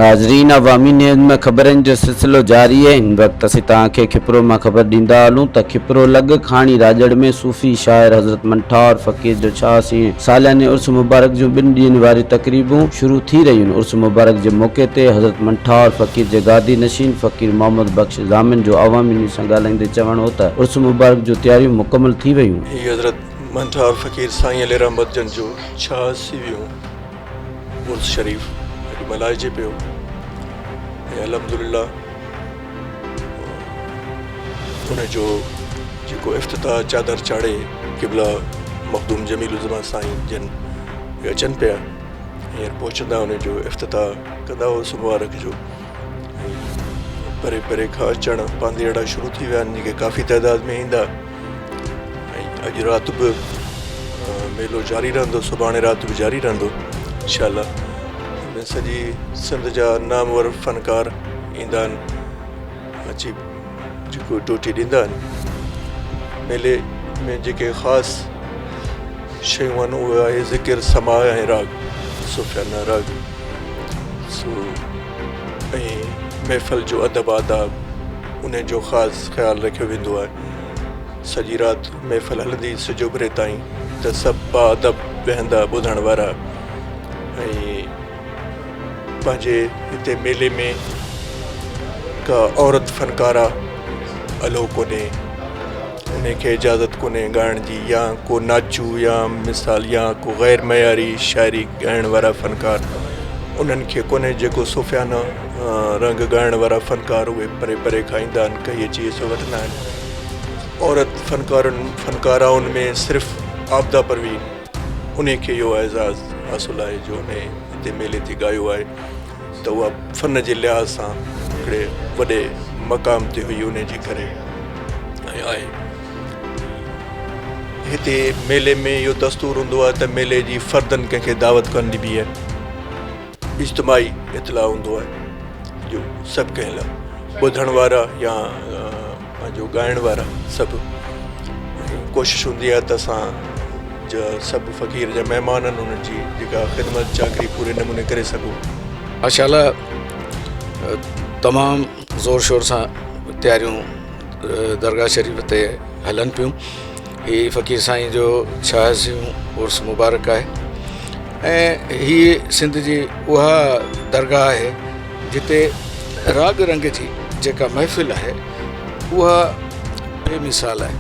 नाज़रीन, अवामी न्यूज़ में ख़बरनि जो सिलसिलो जारी है। इन वक्त असीं तव्हांखे खिपरो मां ख़बर ॾींदा हलूं त खिपरो लॻ खाणी राजड़ में सूफ़ी शाइर हज़रत मंठार फ़क़ीर जो 86 सालियाने उर्स मुबारक जूं 2 ॾींहंनि वारी तक़रीबूं शुरू थी रहियूं आहिनि। उर्स मुबारक जे मौक़े ते हज़रत मंठार फ़क़ीर जे गादी नशीन फ़क़ीर मोहम्मद बख्श ज़ामिन जो अवामी न्यूज़ सां ॻाल्हाईंदे चवणु हो त उर्स मुबारक जूं तयारियूं मुकमल थी वयूं। हज़रत मंठार फ़क़ीर साईं अली रहमत जन जो 86 उर्स शरीफ़ अॼु मल्हाइजे पियो ऐं अल्हम्दुलिल्लाह उनजो जेको इफ़्तिताह चादर चाढ़े क़िबला मखदूम जमीलुज़्ज़मान साईं जन अचनि पिया हींअर पहुचंदा उनजो इफ़्तिताह कंदा उर्स मुबारक जो। परे परे खां अचणु पांधेड़ा शुरू थी विया आहिनि जेके काफ़ी तइदाद में ईंदा ऐं अॼु राति बि मेलो जारी रहंदो, सुभाणे राति बि जारी रहंदो इंशाअल्लाह। सॼी सिंध जा नामवर फ़नकार ईंदा आहिनि, अची जेको ड्यूटी ॾींदा आहिनि। मेले में जेके ख़ासि शयूं आहिनि उहे आहे ज़िकिर, समा ऐं राग, सुफ़ियाना राग ऐं महफ़िल जो अदब आदाब उन जो ख़ासि ख़्यालु रखियो वेंदो आहे। सॼी राति महफ़िल हलंदी सिज उभिरे ताईं त सभु बाअदब वेहंदा ॿुधण वारा। ऐं पंहिंजे हिते मेले में का औरत फ़नकारा अलो कोन्हे, उनखे इजाज़त कोन्हे ॻाइण जी, या को नाचू या मिसाल या को ग़ैर मयारी शाइरी ॻाइण वारा फ़नकार उन्हनि खे कोन्हे। जेको सुफ़ियाना रंग ॻाइण वारा फ़नकार उहे परे परे खां ईंदा आहिनि, कई अची हिसो वठंदा आहिनि। औरत फ़नकाराउनि में सिर्फ़ु आबदा परवीन उनखे इहो एज़ाज़ हासिलु आहे जो उन हिते मेले ते ॻायो आहे त उहा फ़न जे लिहाज़ सां हिकिड़े वॾे मक़ाम ते हुई उन जे करे ऐं आहे। हिते मेले में इहो दस्तूर हूंदो आहे त मेले जी फ़र्दनि कंहिंखे दावत कोन ॾिबी आहे, इज्तिमाई इतलाउ हूंदो आहे जो सभु कंहिं लाइ ॿुधण वारा या पंहिंजो ॻाइण वारा सभु। कोशिशि हूंदी आहे त असां सभु फ़क़ीर जा महिमान आहिनि उन्हनि जी जेका ख़िदमत चाकरी पूरे नमूने करे सघूं। माशाअल्लाह तमामु ज़ोर शोर सां तयारियूं दरगाह शरीफ़ ते हलनि पियूं। हीअ फ़क़ीर साईं जो 86 उर्स मुबारक आहे ऐं हीअ सिंध जी उहा दरगाह आहे जिते राग रंग जी जेका महफ़िल आहे उहा बेमिसाल आहे।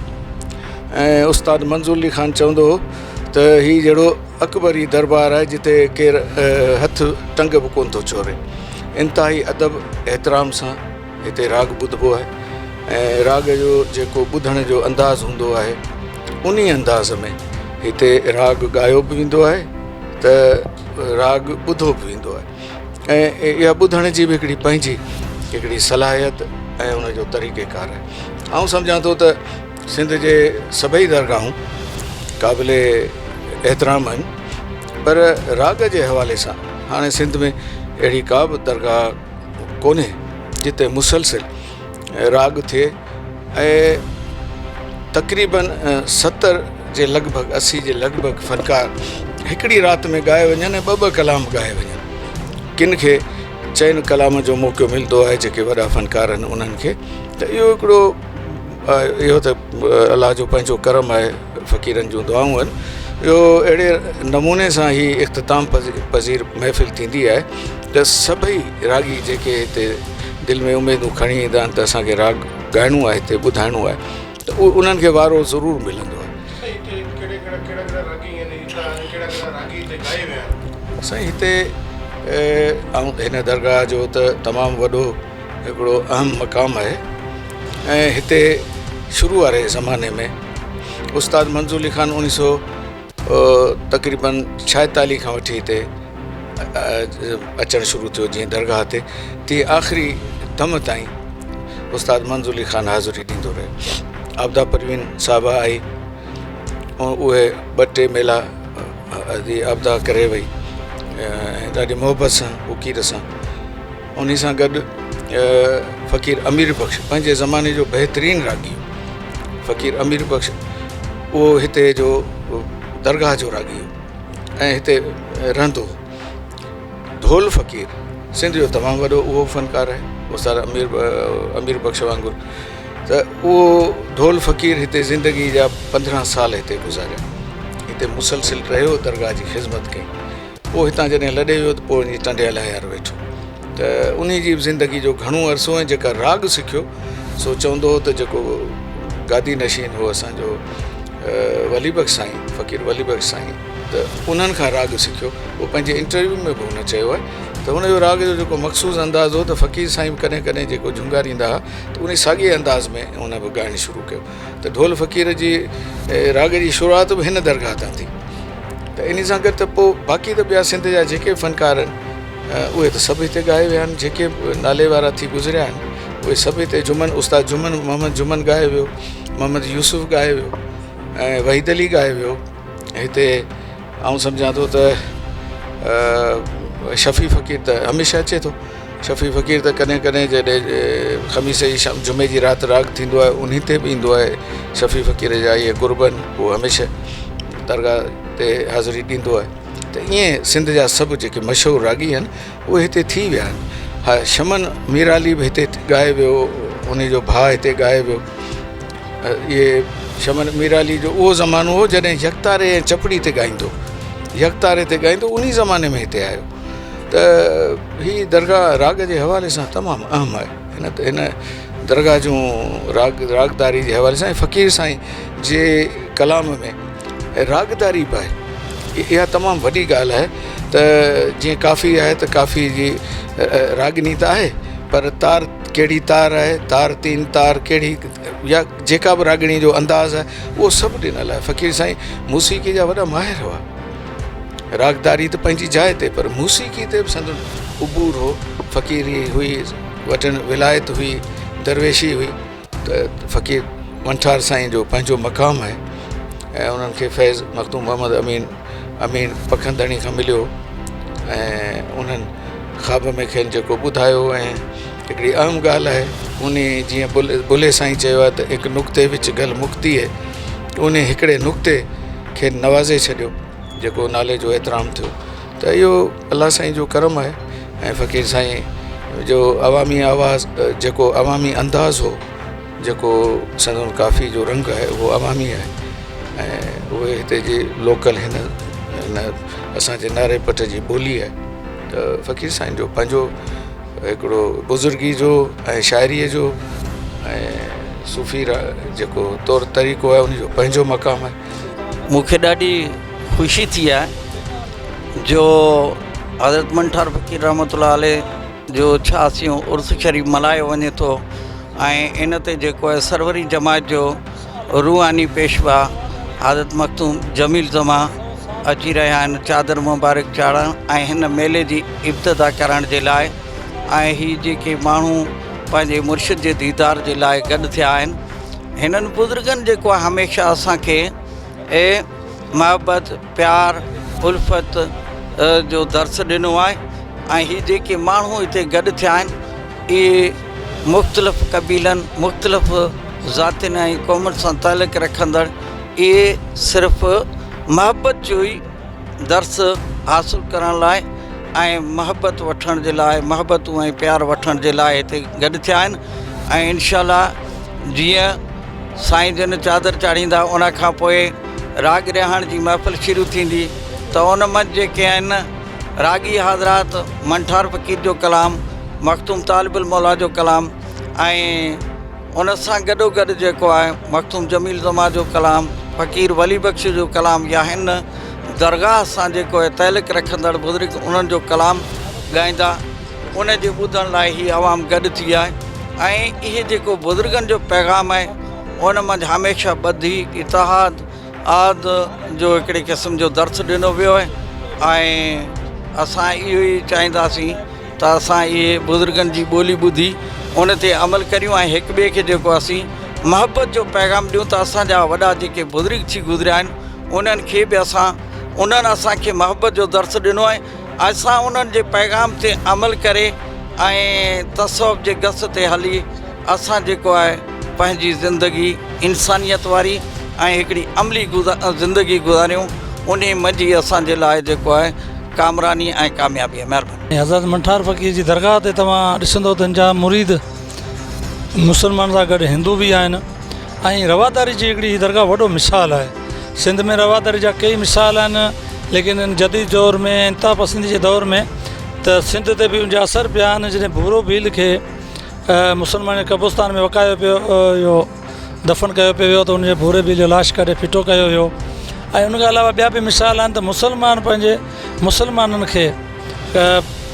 ऐं उस्ताद मंज़ूर अली ख़ान चवंदो हो त हीअ जहिड़ो अकबरी दरबार आहे जिते केरु हथु टंग बि कोन थो चोरे। इंतिहाई अदब एतिराम सां हिते राग ॿुधिबो आहे ऐं राग जो जेको ॿुधण जो अंदाज़ हूंदो आहे उन अंदाज़ में हिते राग ॻायो बि वेंदो आहे त राग ॿुधो बि वेंदो आहे। ऐं इहा ॿुधण जी बि हिकिड़ी सलाहियत ऐं उनजो तरीक़ेकार आहे। आउं सम्झां थो त सिंध जे सभई दरगाहूं क़ाबिल एतिराम आहिनि, पर राग जे हवाले सां हाणे सिंध में अहिड़ी का बि दरगाह कोन्हे जिते मुसलसिल राग थिए ऐं तक़रीबन 70 जे लॻभॻि 80 जे लॻभॻि फ़नकार हिकिड़ी राति में ॻाए वञनि ऐं ॿ कलाम ॻाए वञनि। किन खे चइनि कलाम जो मौक़ो मिलंदो आहे जेके वॾा फ़नकार आहिनि उन्हनि खे। त इहो हिकिड़ो इहो त अलाह जो पंहिंजो करम आहे, फ़क़ीरनि जूं दुआऊं आहिनि। इहो अहिड़े नमूने सां ई इख़्तिताम पज़ीर महफ़िल थींदी आहे त सभई रागी जेके हिते दिलि में उमेदूं खणी ईंदा आहिनि त असांखे राग ॻाइणो आहे हिते ॿुधाइणो आहे त उन्हनि खे वारो ज़रूरु मिलंदो आहे। साईं हिते हिन दरगाह जो त तमामु वॾो हिकिड़ो अहम मक़ाम आहे ऐं हिते शुरू वारे ज़माने में उस्ताद मंज़ूर अली ख़ान 1900 तक़रीबन 46 खां वठी हिते अचणु शुरू थियो जीअं दरगाह ते, तीअं आख़िरी दम ताईं उस्ताद मंज़ूर अली ख़ान हाज़िरी ॾींदो रहे। आबदा परवीन साहिबा आई ऐं उहे 2-3 मेला आबदा करे वई ॾाढी मोहबत सां उकीर सां। उन सां गॾु फ़क़ीर अमीर बख़्श पंहिंजे ज़माने जो बहितरीनु रागी फ़क़ीर अमीर बख़्श उहो हिते जो दरगाह जो रागी ऐं हिते रहंदो। ढोल फ़क़ीर सिंध जो तमामु वॾो उहो फ़नकार आहे उस्ताद अमीर बख़्श वांगुरु त उहो ढोल फ़क़ीर हिते ज़िंदगी जा 15 साल हिते गुज़ारिया हिते मुसलसिल रहियो दरगाह जी ख़िदमत कई पोइ हितां जॾहिं लॾे वियो त पोइ वञी टंडे हलायार वेठो त उन जी ज़िंदगी जो घणो अरसो ऐं जेका राग सिखियो सो चवंदो हो त जेको गादी नशीन हो असांजो वली बख़्श साईं फ़क़ीर वली बख़्श साईं त उन्हनि खां राग सिखियो उहो पंहिंजे इंटरव्यू में बि हुन चयो आहे त हुनजो राग जो जेको मख़सूस अंदाज़ हो त फ़क़ीर साईं कॾहिं कॾहिं जेको झुंगारींदा हुआ त उन साॻिए अंदाज़ में हुन बि ॻाइणु शुरू कयो त ढोल फ़क़ीर जी राग जी शुरूआत बि हिन दरगाह तां थी त इन सां गॾु त पोइ बाक़ी त ॿिया सिंध जा जेके फ़नकार आहिनि उहे त सभु हिते ॻाए विया आहिनि जेके नाले वारा थी गुज़रिया आहिनि उहे सभु हिते जुमन उस्ताद जुमन मोहम्मद जुमन ॻाए वियो मोहम्मद यूसुफ ॻाए वियो ऐं वहीद अली ॻाए वियो हिते आउं सम्झां थो त शफ़ी फ़क़ीर त हमेशह अचे थो शफ़ी फ़क़ीर त कॾहिं कॾहिं जॾहिं ख़मीस जी जुमे जी राति राग थींदो आहे उन ते बि ईंदो आहे शफ़ी फ़क़ीर जा इहे गुरबन उहो हमेशह दरगाह ते हाज़िरी ॾींदो आहे त ईअं सिंध जा सभु जेके मशहूरु रागी आहिनि उहे हिते थी विया आहिनि हा शमन मीराली बि हिते ॻाए वियो उनजो भाउ हिते ॻाए वियो इहे शमन मीराली जो उहो ज़मानो हो जॾहिं यकतारे ऐं चपड़ी ते ॻाईंदो यकतारे ते ॻाईंदो उन ज़माने में हिते आयो त हीअ दरगाह राग जे हवाले सां तमामु अहम आहे हिन दरगाह जूं रागदारी जे हवाले सां फ़क़ीर साईं जे कलाम में रागदारी बि आहे इहा तमामु वॾी ॻाल्हि आहे त जीअं काफ़ी आहे त काफ़ी जी रागनी त आहे पर तार कहिड़ी तार आहे तार तीन तार कहिड़ी या जेका बि रागणी जो अंदाज़ आहे उहो सभु ॾिनल आहे फ़क़ीर साईं मूसीक़ी जा वॾा माहिर हुआ रागदारी त पंहिंजी जाइ ते पर मूसीक़ी ते बि संदन उबूर हो फ़क़ीरी हुई वटन विलायत हुई दरवेशी हुई त फ़क़ीर मंठार साईं जो पंहिंजो मक़ाम आहे ऐं उन्हनि खे फैज़ मखदूम मोहम्मद अमीन पखंदणी खां मिलियो ऐं उन्हनि ख़्वाब में खेनि जेको ॿुधायो ऐं हिकिड़ी अहम ॻाल्हि आहे उन जीअं बुले साईं चयो आहे त हिकु नुक़्ते विच गल मुक्ती आहे उन हिकिड़े नुक़्ते खे नवाज़े छॾियो जेको नाले जो एतिराम थियो त इहो अलाह साईं जो करम आहे ऐं फ़क़ीर साईं जो अवामी आवाज़ जेको अवामी अंदाज़ हो जेको संदन काफ़ी जो रंग आहे उहो अवामी आहे ऐं उहे हिते जी लोकल हिन असांजे नारे पट जी ॿोली आहे त फ़क़ीर साईं जो पंहिंजो हिकिड़ो बुज़ुर्गी जो ऐं शाइरीअ जो ऐं सूफ़ी जेको तौरु तरीक़ो आहे उनजो पंहिंजो मक़ाम आहे मूंखे ॾाढी ख़ुशी थी आहे जो हज़रत मंठार फ़क़ीर रहमतुल्लाह अलैह जो 86 उर्स शरीफ़ मल्हायो वञे थो ऐं इन ते जेको आहे सरवरी जमात जो रूहानी पेशवा हज़रत मखदूम जमील ज़मा अची रहिया आहिनि चादर मुबारक चाढ़ण ऐं हिन मेले जी इब्तिदा करण जे लाइ ऐं हीअ जेके माण्हू पंहिंजे मुर्शिद जे दीदार जे लाइ गॾु थिया आहिनि हिननि बुज़ुर्गनि जेको आहे हमेशह असांखे मोहबत प्यार उल्फत जो दर्स ॾिनो आहे ऐं हीअ जेके माण्हू हिते गॾु थिया आहिनि इहे मुख़्तलिफ़ क़बीलनि मुख़्तलिफ़ ज़ातियुनि ऐं क़ौमुनि सां तालुक़ रखंदड़ इहे सिर्फ़ु मोहबत जो ई दर्स हासिलु करण लाइ ऐं मोहबत वठण जे लाइ मोहबतूं ऐं प्यार वठण जे लाइ हिते गॾु थिया आहिनि ऐं इनशाअल्लाह जीअं साईं जन चादर चाढ़ींदा उन खां पोइ राग रिहाइण जी महफ़िल शुरू थींदी त उन मंझि जेके आहिनि रागी हाज़रात मंठार फ़क़ीर जो कलाम मखदूम तालिबुल मौला जो कलाम ऐं उन सां गॾोगॾु जेको आहे मखदूम जमील ज़मा जो कलाम फ़क़ीर वली बख़्श जो कलाम या हिन दरगाह सां जेको आहे तालुक़ रखंदड़ बुज़ुर्ग उन्हनि जो कलाम ॻाईंदा उन जे ॿुधण लाइ ही आवाम गॾु थी आहे ऐं इहे जेको बुज़ुर्गनि जो पैगाम आहे उन मंझि हमेशह ॿधी इतिहाद आद जो हिकिड़े क़िस्म जो दर्स ॾिनो वियो आहे ऐं असां इहो ई चाहींदासीं त असां इहे बुज़ुर्गनि जी ॿोली ॿुधी उन ते अमल करियूं ऐं हिक ॿिए खे जेको असीं मोहबत जो पैगाम ॾियूं त असांजा वॾा जेके बुज़ुर्ग थी गुज़रिया आहिनि उन्हनि खे बि उन्हनि असांखे मोहबत जो दर्स ॾिनो आहे असां उन्हनि जे पैगाम ते अमल करे ऐं तसव्वुफ़ जे गस ते हली असां जेको आहे पंहिंजी ज़िंदगी इंसानियत वारी ऐं हिकिड़ी अमली ज़िंदगी गुज़ारियूं उन मंझि असांजे लाइ जेको आहे कामरानी ऐं कामयाबी आहे। महिरबानी। हज़रत मंठार फ़क़ीर जी दरगाह ते तव्हां ॾिसंदो त जा मुरीद मुसलमान सां गॾु हिंदू बि आहिनि ऐं रवादारी जी हिकिड़ी दरगाह वॾो मिसाल आहे। सिंध में रवादारी जा कई मिसाल आहिनि, लेकिन इन जदीद दौर में इंतिहा पसंदी जे दौर में त सिंध ते बि उनजा असर पिया आहिनि। जॾहिं भूरो भील खे मुसलमान कब्रिस्तान में वकायो पियो इहो दफ़न कयो पियो वियो त उनजे भूरे भील जो लाश कढे फिटो कयो वियो। ऐं उनखां अलावा ॿिया बि मिसाल आहिनि त मुसलमान पंहिंजे मुसलमाननि खे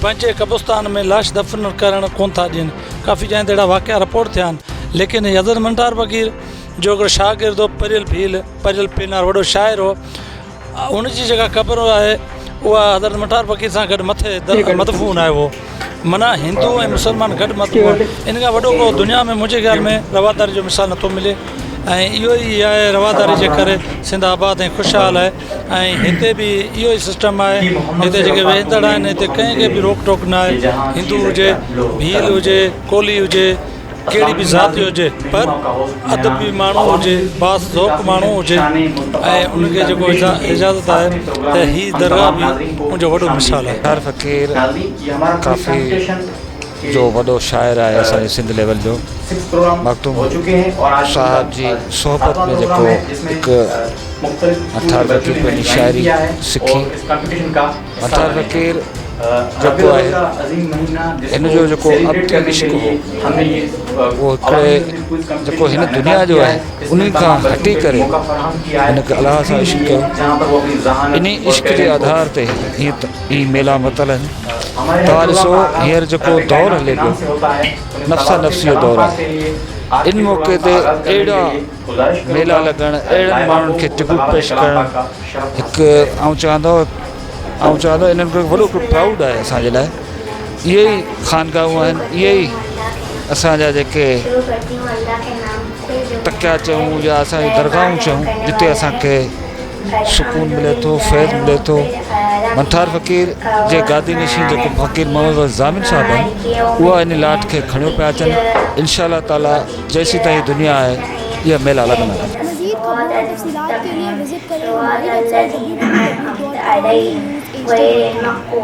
पंहिंजे कब्रिस्तान में लाश दफ़न करणु कोन था ॾियनि। काफ़ी जॻह ते अहिड़ा वाक़िया रिपोर्ट थिया आहिनि। लेकिन हज़रत मंठार फ़क़ीर जो हिकिड़ो शागिर्द हो परियल भील परियल पेनार वॾो शाइर हो, उनजी जेका क़बर आहे उहा हज़रत मंठार फ़क़ीर सां गॾु मथे मदफ़ून आहे। उहो माना हिंदू ऐं मुसलमान गॾु मदफ़ून। इन खां वॾो को दुनिया में मुंहिंजे ख़्याल में रवादारी जो मिसाल नथो मिले ऐं इहो ई आहे रवादारी जे करे सिंध आबाद ऐं ख़ुशहाल आहे। ऐं हिते बि इहो ई सिस्टम आहे। हिते जेके वेंदड़ आहिनि हिते कंहिंखे बि रोक टोक न आहे। हिंदू हुजे, भील हुजे, कोली हुजे, कहिड़ी बि ज़ाति हुजे, पर अदबी माण्हू हुजे, बास ज़ौक़ माण्हू हुजे ऐं उनखे जेको इजाज़त आहे त हीअ दरगाह बि मुंहिंजो वॾो मिसाल आहे। मंठार फ़क़ीर काफ़ी जो वॾो शाइर आहे असांजे सिंध लेवल जो। मखदूम साहब जी सोहबत में जेको हिकु मंठार फ़क़ीर पंहिंजी शाइरी सिखी। मंठार फ़क़ीर जेको आहे हिन जो जेको अब्दी इश्क़ हो उहो हिकिड़े जेको हिन दुनिया जो आहे उन खां हटी करे हिनखे अलाह सां इश्क़ कयो। इन इश्क़ जे आधार ते हीअ मेला मतल आहिनि। तव्हां ॾिसो हींअर जेको दौरु हले पियो नफ़्सा नफ़्सी जो दौरु आहे। इन मौक़े ते अहिड़ा मेला लॻण, अहिड़नि माण्हुनि खे टिकट पेश करणु हिकु आउं चवंदो इन्हनि खे वॾो हिकिड़ो प्राउड आहे असांजे लाइ। इहे ई ख़ानगाहूं आहिनि, इहे ई असांजा जेके तकिया चऊं या असांजी दरगाहूं चऊं जिते असांखे सुकून मिले थो, फैज़ मिले थो। मंठार फ़क़ीर जे गादी नशीन जेको फ़क़ीर मोहम्मद ज़ामिन साहिबु आहिनि उहा इन लाट खे खणियो पिया अचनि। इंशा अल्लाह ताला जैसी ताईं दुनिया आहे इहा मेला लॻंदा रहंदा। मज़ीद खबरों और तफ़सीलात के लिए विजिट करें हमारी वेबसाइट www.idanews.in